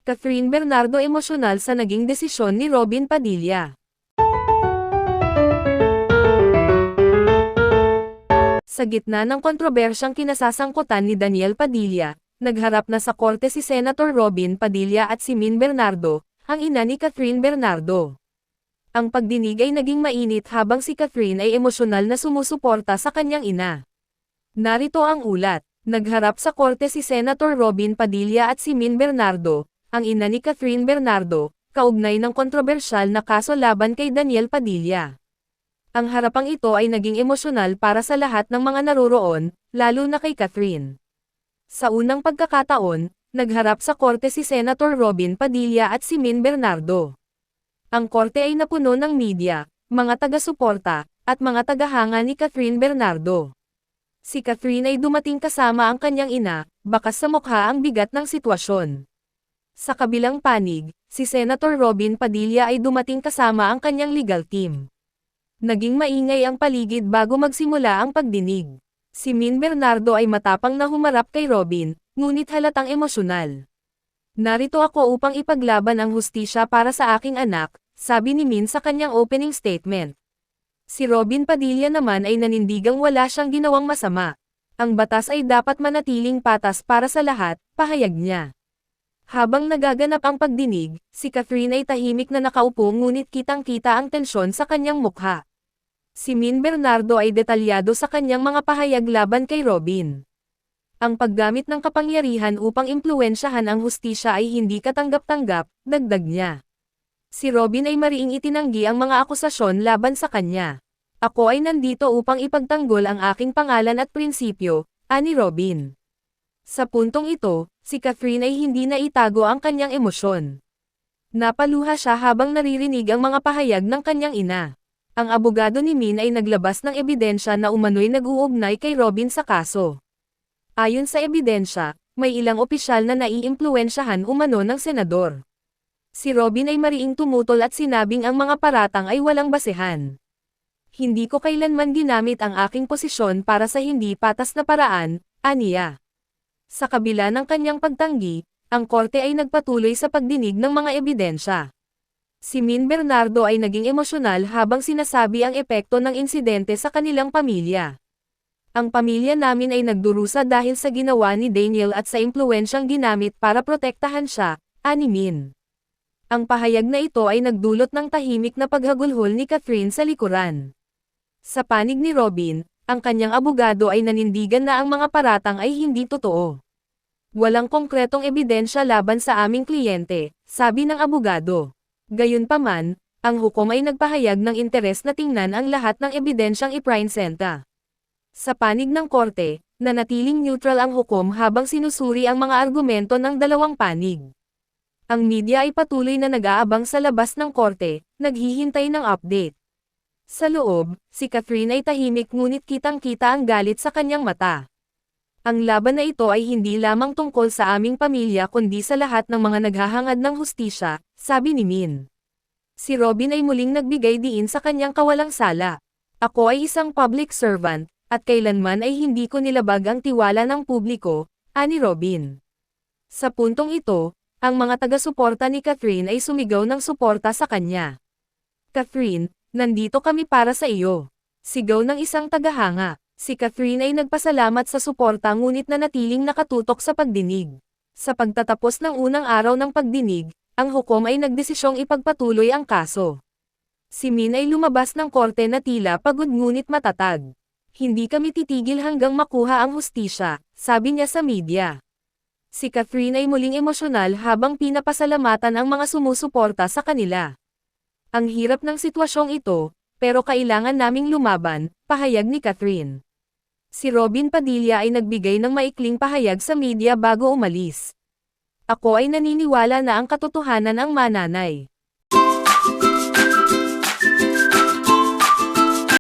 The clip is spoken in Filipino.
Catherine Bernardo emosyonal sa naging desisyon ni Robin Padilla. Sa gitna ng kontrobersyang kinasasangkutan ni Daniel Padilla, nagharap na sa korte si Senator Robin Padilla at si Min Bernardo, ang ina ni Catherine Bernardo. Ang pagdinig ay naging mainit habang si Catherine ay emosyonal na sumusuporta sa kanyang ina. Narito ang ulat. Nagharap sa korte si Senator Robin Padilla at si Min Bernardo, ang ina ni Catherine Bernardo, kaugnay ng kontrobersyal na kaso laban kay Daniel Padilla. Ang harapang ito ay naging emosyonal para sa lahat ng mga naroroon, lalo na kay Catherine. Sa unang pagkakataon, nagharap sa korte si Senator Robin Padilla at si Min Bernardo. Ang korte ay napuno ng media, mga taga-suporta, at mga tagahanga ni Catherine Bernardo. Si Catherine ay dumating kasama ang kanyang ina, bakas sa mukha ang bigat ng sitwasyon. Sa kabilang panig, si Senator Robin Padilla ay dumating kasama ang kanyang legal team. Naging maingay ang paligid bago magsimula ang pagdinig. Si Min Bernardo ay matapang na humarap kay Robin, ngunit halatang emosyonal. Narito ako upang ipaglaban ang hustisya para sa aking anak, sabi ni Min sa kanyang opening statement. Si Robin Padilla naman ay nanindigang wala siyang ginawang masama. Ang batas ay dapat manatiling patas para sa lahat, pahayag niya. Habang nagaganap ang pagdinig, si Catherine ay tahimik na nakaupo ngunit kitang-kita ang tensyon sa kanyang mukha. Si Min Bernardo ay detalyado sa kanyang mga pahayag laban kay Robin. Ang paggamit ng kapangyarihan upang impluwensyahan ang hustisya ay hindi katanggap-tanggap, dagdag niya. Si Robin ay mariing itinanggi ang mga akusasyon laban sa kanya. Ako ay nandito upang ipagtanggol ang aking pangalan at prinsipyo, ani Robin. Sa puntong ito, si Catherine ay hindi na itago ang kanyang emosyon. Napaluha siya habang naririnig ang mga pahayag ng kanyang ina. Ang abogado ni Min ay naglabas ng ebidensya na umano'y nag-uugnay kay Robin sa kaso. Ayon sa ebidensya, may ilang opisyal na naiimpluwensyahan umano ng senador. Si Robin ay mariing tumutol at sinabing ang mga paratang ay walang basehan. Hindi ko kailanman ginamit ang aking posisyon para sa hindi patas na paraan, aniya. Sa kabila ng kanyang pagtanggi, ang korte ay nagpatuloy sa pagdinig ng mga ebidensya. Si Min Bernardo ay naging emosyonal habang sinasabi ang epekto ng insidente sa kanilang pamilya. Ang pamilya namin ay nagdurusa dahil sa ginawa ni Daniel at sa impluwensyang ginamit para protektahan siya, ani Min. Ang pahayag na ito ay nagdulot ng tahimik na paghagulhol ni Catherine sa likuran. Sa panig ni Robin, ang kanyang abogado ay nanindigan na ang mga paratang ay hindi totoo. Walang konkretong ebidensya laban sa aming kliyente, sabi ng abogado. Gayunpaman, ang hukom ay nagpahayag ng interes na tingnan ang lahat ng ebidensyang ipresenta. Sa panig ng korte, nanatiling neutral ang hukom habang sinusuri ang mga argumento ng dalawang panig. Ang media ay patuloy na nag-aabang sa labas ng korte, naghihintay ng update. Sa loob, si Catherine ay tahimik ngunit kitang-kita ang galit sa kanyang mata. Ang laban na ito ay hindi lamang tungkol sa aming pamilya kundi sa lahat ng mga naghahangad ng hustisya, sabi ni Min. Si Robin ay muling nagbigay diin sa kanyang kawalang sala. Ako ay isang public servant, at kailanman ay hindi ko nilabag ang tiwala ng publiko, ani Robin. Sa puntong ito, ang mga taga-suporta ni Catherine ay sumigaw ng suporta sa kanya. Catherine, nandito kami para sa iyo. Sigaw ng isang tagahanga. Si Catherine ay nagpasalamat sa suporta ngunit nanatiling nakatutok sa pagdinig. Sa pagtatapos ng unang araw ng pagdinig, ang hukom ay nagdesisyong ipagpatuloy ang kaso. Si Min ay lumabas ng korte na tila pagod ngunit matatag. Hindi kami titigil hanggang makuha ang hustisya, sabi niya sa media. Si Catherine ay muling emosyonal habang pinapasalamatan ang mga sumusuporta sa kanila. Ang hirap ng sitwasyong ito, pero kailangan naming lumaban, pahayag ni Catherine. Si Robin Padilla ay nagbigay ng maikling pahayag sa media bago umalis. Ako ay naniniwala na ang katotohanan ang mananay.